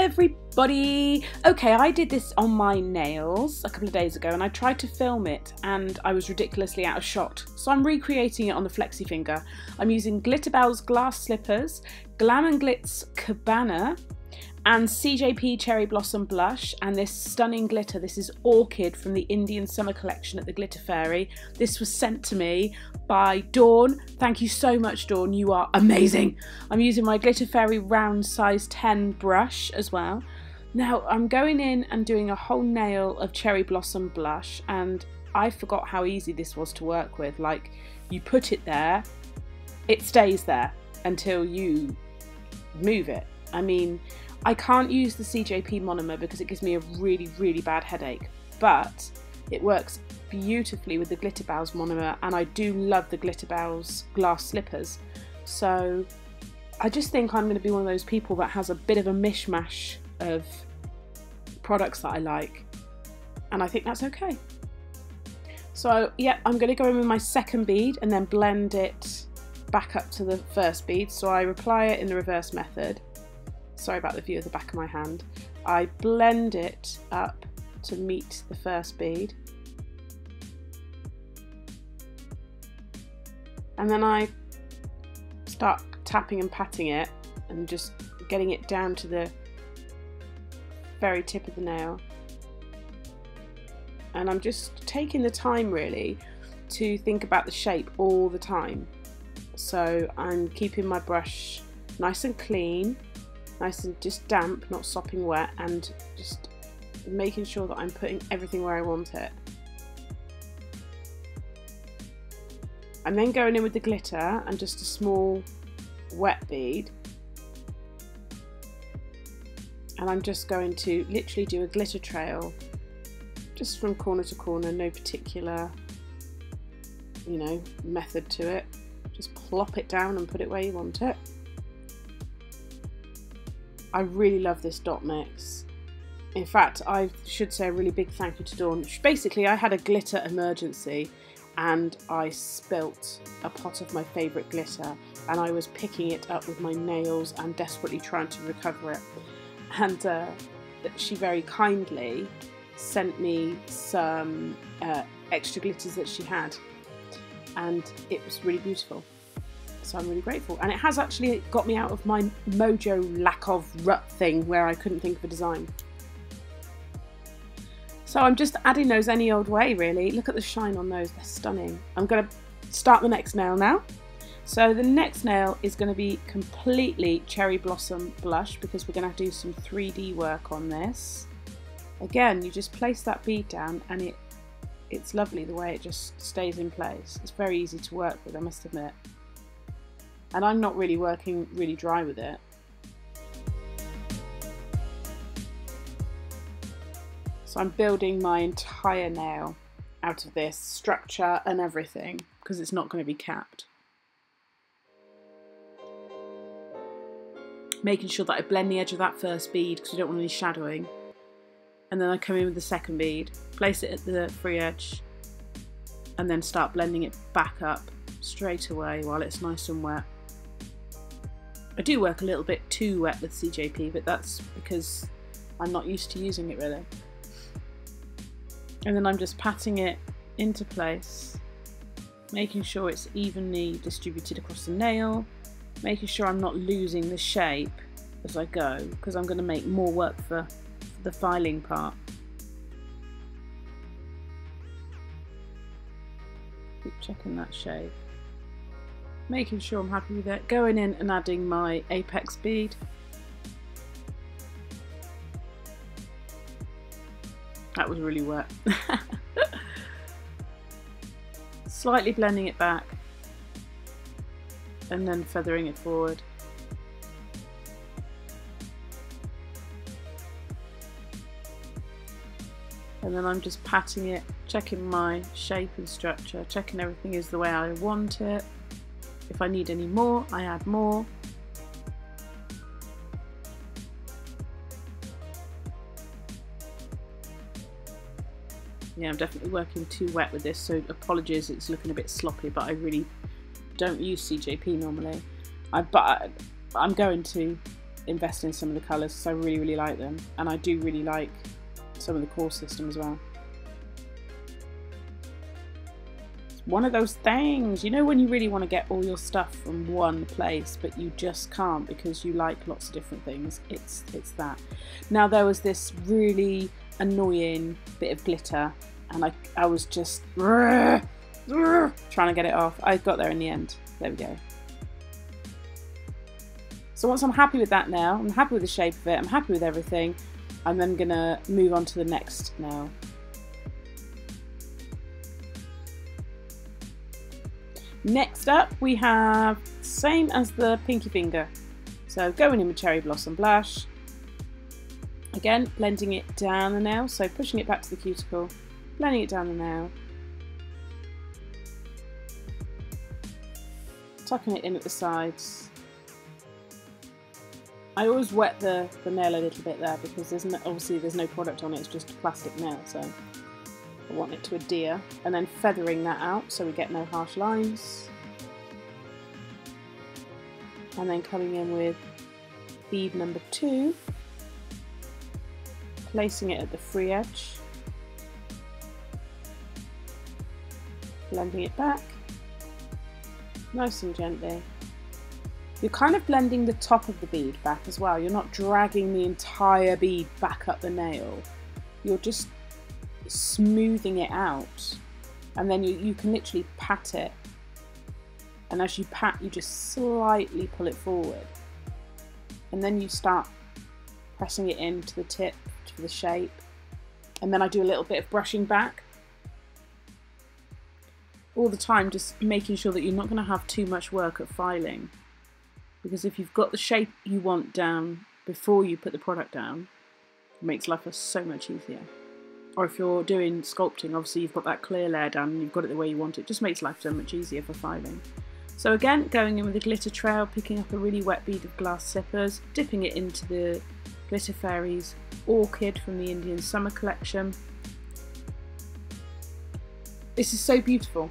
everybody! Okay, I did this on my nails a couple of days ago and I tried to film it and I was ridiculously out of shot. So I'm recreating it on the Flexi finger. I'm using Glitterbells Glass Slippers, Glam&Glits Cabanah, and CJP Cherry Blossom Blush, and this stunning glitter. This is Orchid from the Indian Summer Collection at the Glitter Fairy. This was sent to me by Dawn. Thank you so much, Dawn. You are amazing. I'm using my Glitter Fairy round size 10 brush as well. Now I'm going in and doing a whole nail of Cherry Blossom blush, and I forgot how easy this was to work with. Like, you put it there, it stays there until you move it. I mean, I can't use the CJP monomer because it gives me a really, really bad headache, but it works beautifully with the Glitterbells monomer, and I do love the Glitterbells Glass Slippers. So I just think I'm going to be one of those people that has a bit of a mishmash of products that I like, and I think that's okay. So yeah, I'm going to go in with my second bead and then blend it back up to the first bead. So I apply it in the reverse method. Sorry about the view of the back of my hand. I blend it up to meet the first bead, and then I start tapping and patting it and just getting it down to the very tip of the nail, and I'm just taking the time really to think about the shape all the time. So I'm keeping my brush nice and clean, nice and just damp, not sopping wet, and just making sure that I'm putting everything where I want it. I'm then going in with the glitter and just a small wet bead, and I'm just going to literally do a glitter trail just from corner to corner, no particular, you know, method to it. Just plop it down and put it where you want it. I really love this dot mix. In fact, I should say a really big thank you to Dawn. Basically, I had a glitter emergency and I spilt a pot of my favourite glitter, and I was picking it up with my nails and desperately trying to recover it. And she very kindly sent me some extra glitters that she had, and it was really beautiful. So I'm really grateful, and it has actually got me out of my mojo lack of rut thing where I couldn't think of a design. So I'm just adding those any old way really. Look at the shine on those, they're stunning. I'm going to start the next nail now. So the next nail is going to be completely Cherry Blossom blush because we're going to do some 3D work on this. Again, you just place that bead down and it's lovely the way it just stays in place. It's very easy to work with, I must admit. And I'm not really working really dry with it. So I'm building my entire nail out of this structure and everything because it's not going to be capped. Making sure that I blend the edge of that first bead because I don't want any shadowing. And then I come in with the second bead, place it at the free edge, and then start blending it back up straight away while it's nice and wet. I do work a little bit too wet with CJP, but that's because I'm not used to using it really. And then I'm just patting it into place, making sure it's evenly distributed across the nail, making sure I'm not losing the shape as I go, because I'm going to make more work for the filing part. Keep checking that shape. Making sure I'm happy with it, going in and adding my apex bead. That was really wet. Slightly blending it back and then feathering it forward. And then I'm just patting it, checking my shape and structure, checking everything is the way I want it. If I need any more, I add more. Yeah, I'm definitely working too wet with this, so apologies, it's looking a bit sloppy, but I really don't use CJP normally. But I'm going to invest in some of the colours because I really, really like them, and I do really like some of the core system as well. It's one of those things, you know, when you really want to get all your stuff from one place but you just can't because you like lots of different things. It's that. Now there was this really annoying bit of glitter and I was just trying to get it off. I got there in the end. There we go. So once I'm happy with that now, I'm happy with the shape of it, I'm happy with everything, I'm then going to move on to the next nail. Next up we have same as the pinky finger. So going in with Cherry Blossom Blush. Again, blending it down the nail, so pushing it back to the cuticle, blending it down the nail. Tucking it in at the sides. I always wet the nail a little bit there because obviously there's no product on it, it's just a plastic nail, so I want it to adhere. And then feathering that out so we get no harsh lines. And then coming in with bead number 2, placing it at the free edge, blending it back, nice and gently. You're kind of blending the top of the bead back as well. You're not dragging the entire bead back up the nail. You're just smoothing it out. And then you can literally pat it. And as you pat, you just slightly pull it forward. And then you start pressing it into the tip for the shape. And then I do a little bit of brushing back. All the time, just making sure that you're not going to have too much work at filing. Because if you've got the shape you want down before you put the product down, it makes life so much easier. Or if you're doing sculpting, obviously you've got that clear layer down and you've got it the way you want it, just makes life so much easier for filing. So again, going in with a glitter trail, picking up a really wet bead of glass slippers, dipping it into the Glitter Fairies Orchid from the Indian Summer Collection. This is so beautiful.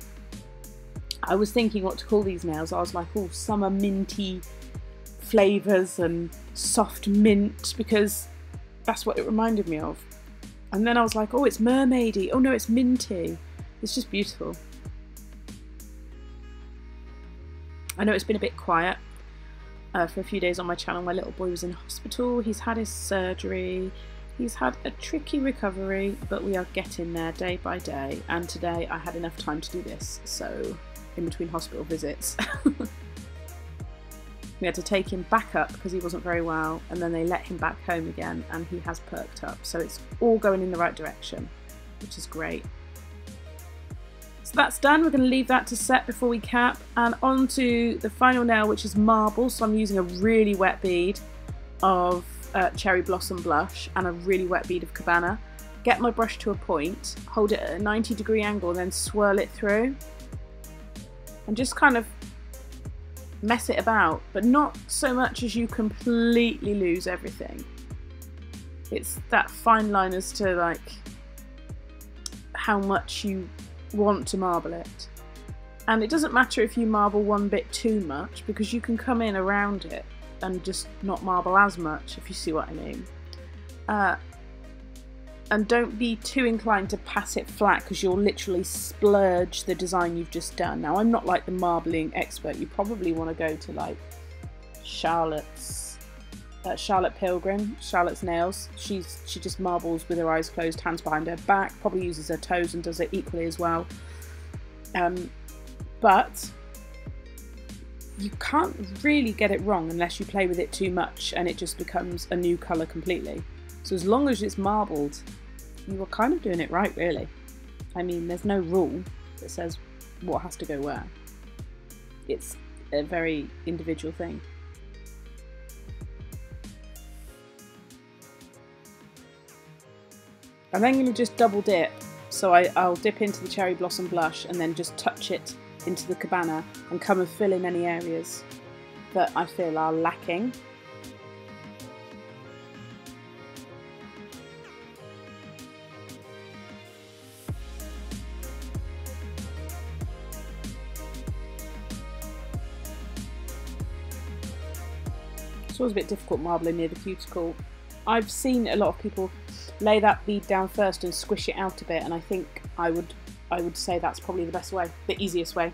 I was thinking what to call these nails. I was like, oh, summer minty flavours and soft mint, because that's what it reminded me of. And then I was like, oh, it's mermaidy. Oh no, it's minty. It's just beautiful. I know it's been a bit quiet for a few days on my channel. My little boy was in hospital. He's had his surgery. He's had a tricky recovery, but we are getting there day by day. And today I had enough time to do this, so in between hospital visits. We had to take him back up because he wasn't very well, and then they let him back home again and he has perked up. So it's all going in the right direction, which is great. So that's done. We're going to leave that to set before we cap, and on to the final nail, which is marble. So I'm using a really wet bead of Cherry Blossom Blush and a really wet bead of Cabanah. Get my brush to a point, hold it at a 90-degree angle, and then swirl it through. And just kind of mess it about, but not so much as you completely lose everything. It's that fine line as to like how much you want to marble it. And it doesn't matter if you marble one bit too much, because you can come in around it and just not marble as much, if you see what I mean. And don't be too inclined to pat it flat, because you'll literally splurge the design you've just done. Now, I'm not like the marbling expert. You probably want to go to like Charlotte Pilgrim, Charlotte's Nails. She just marbles with her eyes closed, hands behind her back, probably uses her toes and does it equally as well. But you can't really get it wrong unless you play with it too much and it just becomes a new colour completely. So as long as it's marbled, you are kind of doing it right, really. I mean, there's no rule that says what has to go where. It's a very individual thing. I'm then going to just double dip. So I'll dip into the Cherry Blossom Blush and then just touch it into the Cabanah and come and fill in any areas that I feel are lacking. It's always a bit difficult marbling near the cuticle. I've seen a lot of people lay that bead down first and squish it out a bit, and I think I would say that's probably the best way, the easiest way.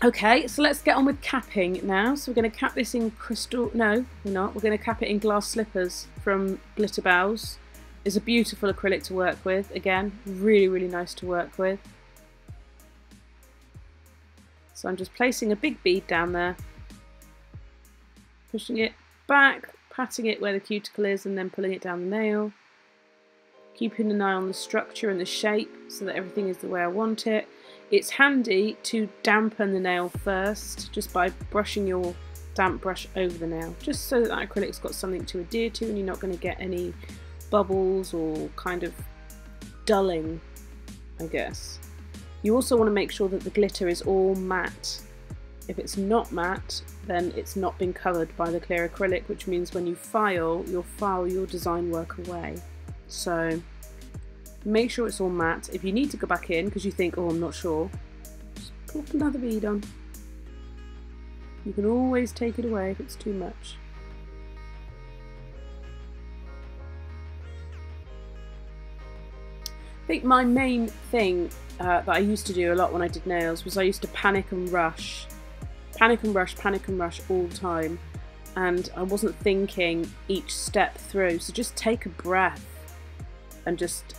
Okay, so let's get on with capping now. So we're going to cap this in crystal. No, we're not. We're going to cap it in Glass Slippers from Glitterbells. It's a beautiful acrylic to work with. Again, really, really nice to work with. So I'm just placing a big bead down there, pushing it back, patting it where the cuticle is, and then pulling it down the nail. Keeping an eye on the structure and the shape so that everything is the way I want it. It's handy to dampen the nail first, just by brushing your damp brush over the nail, just so that acrylic's got something to adhere to and you're not going to get any bubbles or kind of dulling, I guess. You also want to make sure that the glitter is all matte. If it's not matte, then it's not been covered by the clear acrylic, which means when you file, you'll file your design work away. So make sure it's all matte. If you need to go back in because you think, oh, I'm not sure, just pop another bead on. You can always take it away if it's too much. I think my main thing that I used to do a lot when I did nails was I used to panic and rush all the time, and I wasn't thinking each step through. So just take a breath and just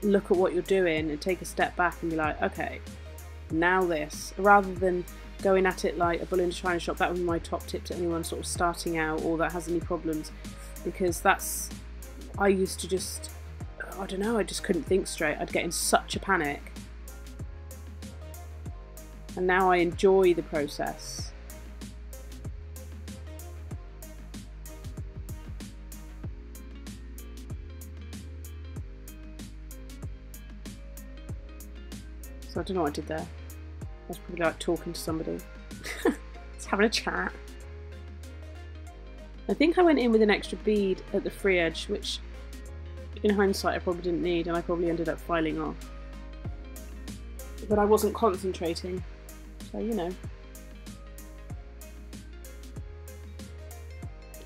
look at what you're doing and take a step back and be like, okay, now this, rather than going at it like a bull in a china shop. That would be my top tip to anyone sort of starting out or that has any problems, because I used to just, I don't know, I just couldn't think straight. I'd get in such a panic. And now I enjoy the process. So I don't know what I did there. I was probably like talking to somebody. Just having a chat. I think I went in with an extra bead at the free edge, which in hindsight I probably didn't need, and I probably ended up filing off. But I wasn't concentrating, so you know.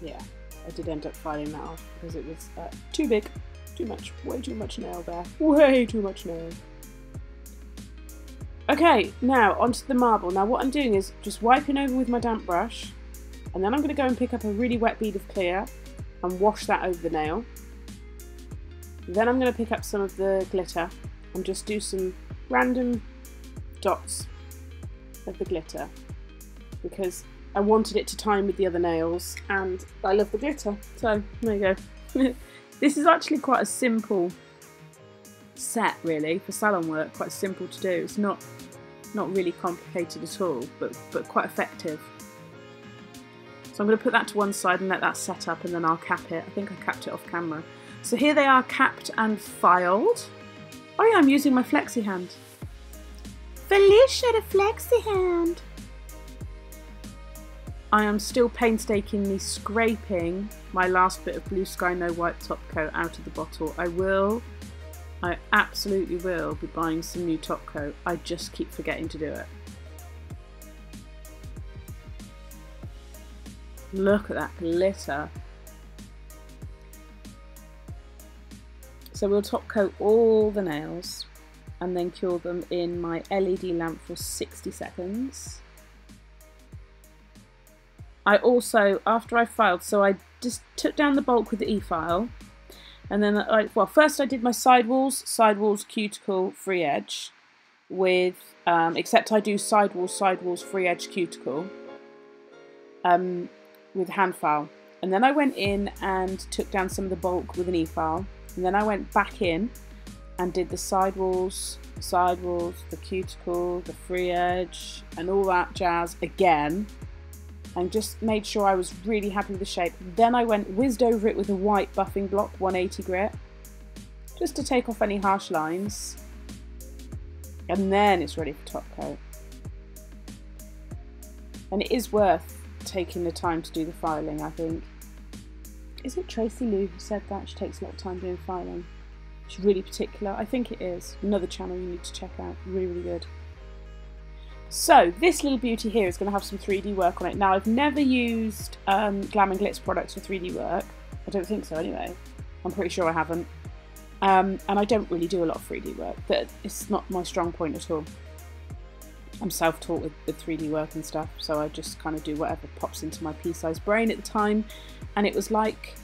Yeah, I did end up filing that off because it was too big, too much, way too much nail there, way too much nail. Okay, now onto the marble. Now what I'm doing is just wiping over with my damp brush, and then I'm going to go and pick up a really wet bead of clear and wash that over the nail. Then I'm going to pick up some of the glitter and just do some random dots of the glitter, because I wanted it to time with the other nails and I love the glitter. So there you go. This is actually quite a simple set really for salon work, quite simple to do. It's not really complicated at all, but quite effective. So I'm going to put that to one side and let that set up, and then I'll cap it. I think I capped it off camera. So here they are, capped and filed. Oh yeah, I'm using my Flexi hand. Felicia, the Flexi hand. I am still painstakingly scraping my last bit of Blue Sky No White top coat out of the bottle. I absolutely will be buying some new top coat. I just keep forgetting to do it. Look at that glitter. So we'll top coat all the nails and then cure them in my LED lamp for 60 seconds. I also, after I filed, so I just took down the bulk with the e-file, and then, well, first I did my sidewalls, cuticle, free edge, with, except I do sidewalls, free edge, cuticle, with hand file. And then I went in and took down some of the bulk with an e-file, and then I went back in and did the sidewalls, the cuticle, the free edge, and all that jazz again, and just made sure I was really happy with the shape. Then I whizzed over it with a white buffing block 180 grit, just to take off any harsh lines, and then it's ready for top coat. And it is worth taking the time to do the filing, I think. Is it Tracy Lou who said that? She takes a lot of time doing filing. She's really particular. I think it is. Another channel you need to check out. Really, really good. So this little beauty here is going to have some 3D work on it. Now I've never used Glam&Glits products for 3D work. I don't think so anyway. I'm pretty sure I haven't. And I don't really do a lot of 3D work. It's not my strong point at all. I'm self-taught with 3D work and stuff, so I just kind of do whatever pops into my pea-sized brain at the time. And it was like,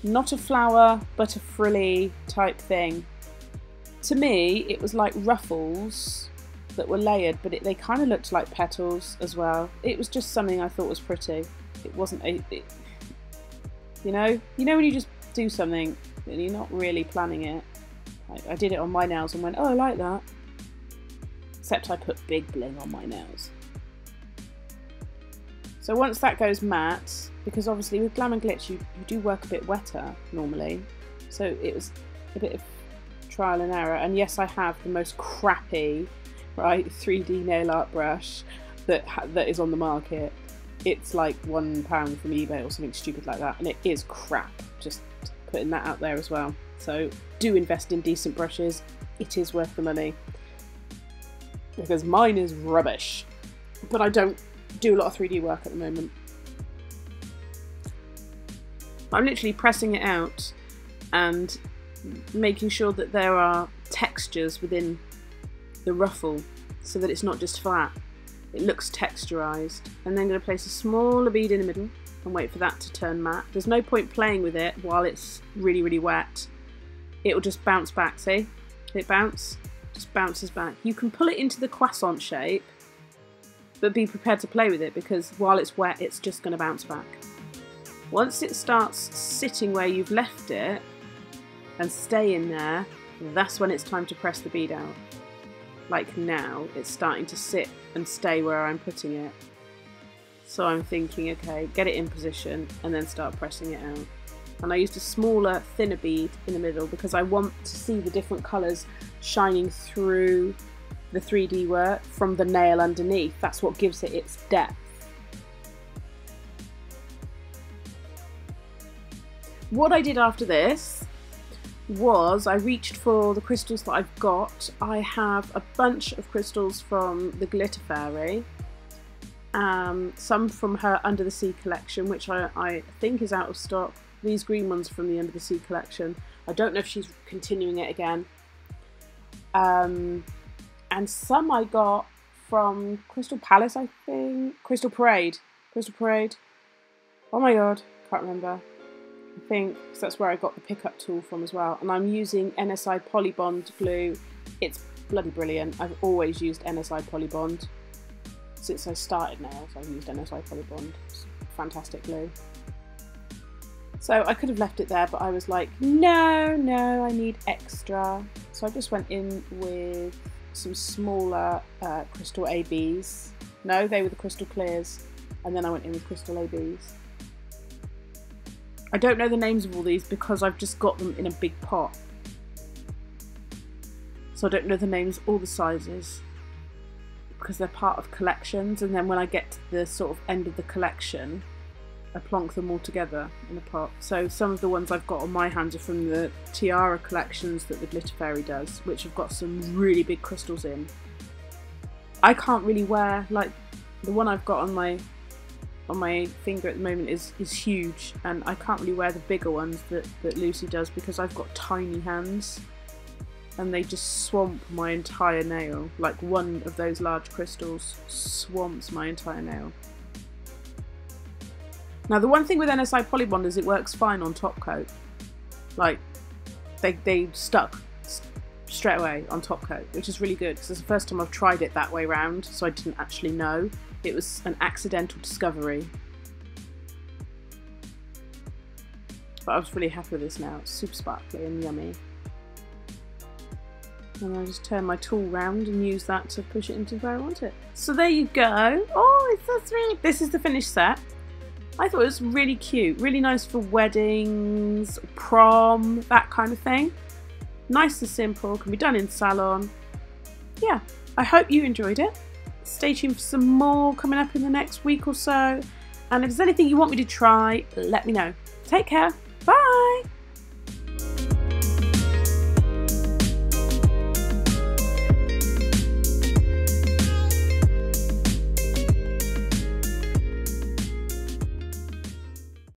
not a flower, but a frilly type thing. To me, it was like ruffles that were layered, but they kind of looked like petals as well. It was just something I thought was pretty. It wasn't you know when you just do something and you're not really planning it. I did it on my nails and went, oh, I like that. Except I put big bling on my nails. So once that goes matte, because obviously with Glam&Glits you do work a bit wetter normally, so it was a bit of trial and error. And yes, I have the most crappy, right, 3D nail art brush that is on the market. It's like £1 from eBay or something stupid like that, and it is crap. Just putting that out there as well. So do invest in decent brushes. It is worth the money, because mine is rubbish. But I don't do a lot of 3D work at the moment. I'm literally pressing it out and making sure that there are textures within the ruffle so that it's not just flat. It looks texturized. And then I'm going to place a smaller bead in the middle and wait for that to turn matte. There's no point playing with it while it's really, really wet. It will just bounce back, see? It bounce? Just bounces back. You can pull it into the croissant shape, but be prepared to play with it, because while it's wet, it's just going to bounce back. Once it starts sitting where you've left it and stay in there, that's when it's time to press the bead out. Like now, it's starting to sit and stay where I'm putting it. So I'm thinking, okay, get it in position and then start pressing it out. And I used a smaller, thinner bead in the middle because I want to see the different colours shining through the 3D work from the nail underneath. That's what gives it its depth. What I did after this was I reached for the crystals that I've got. I have a bunch of crystals from the Glitter Fairy, some from her Under the Sea collection, which I think is out of stock. These green ones from the Under the Sea collection. I don't know if she's continuing it again. And some I got from Crystal Palace, I think. Crystal Parade. Oh my god, can't remember. I think, because that's where I got the pickup tool from as well. And I'm using NSI Polybond glue. It's bloody brilliant. I've always used NSI Polybond. Since I started nails, I've used NSI Polybond. It's fantastic glue. So I could have left it there, but I was like, no, I need extra. So I just went in with some smaller crystal ABs. No, they were the crystal clears. And then I went in with crystal ABs. I don't know the names of all these because I've just got them in a big pot. So I don't know the names or the sizes because they're part of collections, and then when I get to the sort of end of the collection, I plonk them all together in a pot. So some of the ones I've got on my hands are from the Tiara collections that the Glitter Fairy does, which have got some really big crystals in. I can't really wear, like, the one I've got on my finger at the moment is huge, and I can't really wear the bigger ones that Lucy does because I've got tiny hands and they just swamp my entire nail. Like, one of those large crystals swamps my entire nail. Now the one thing with NSI Polybond is it works fine on top coat. Like, they stuck straight away on top coat, which is really good because it's the first time I've tried it that way round, so I didn't actually know. It was an accidental discovery. But I was really happy with this now. It's super sparkly and yummy. And I just turn my tool round and use that to push it into where I want it. So there you go. Oh, it's so sweet. This is the finished set. I thought it was really cute. Really nice for weddings, prom, that kind of thing. Nice and simple. Can be done in salon. Yeah, I hope you enjoyed it. Stay tuned for some more coming up in the next week or so. And if there's anything you want me to try, let me know. Take care. Bye.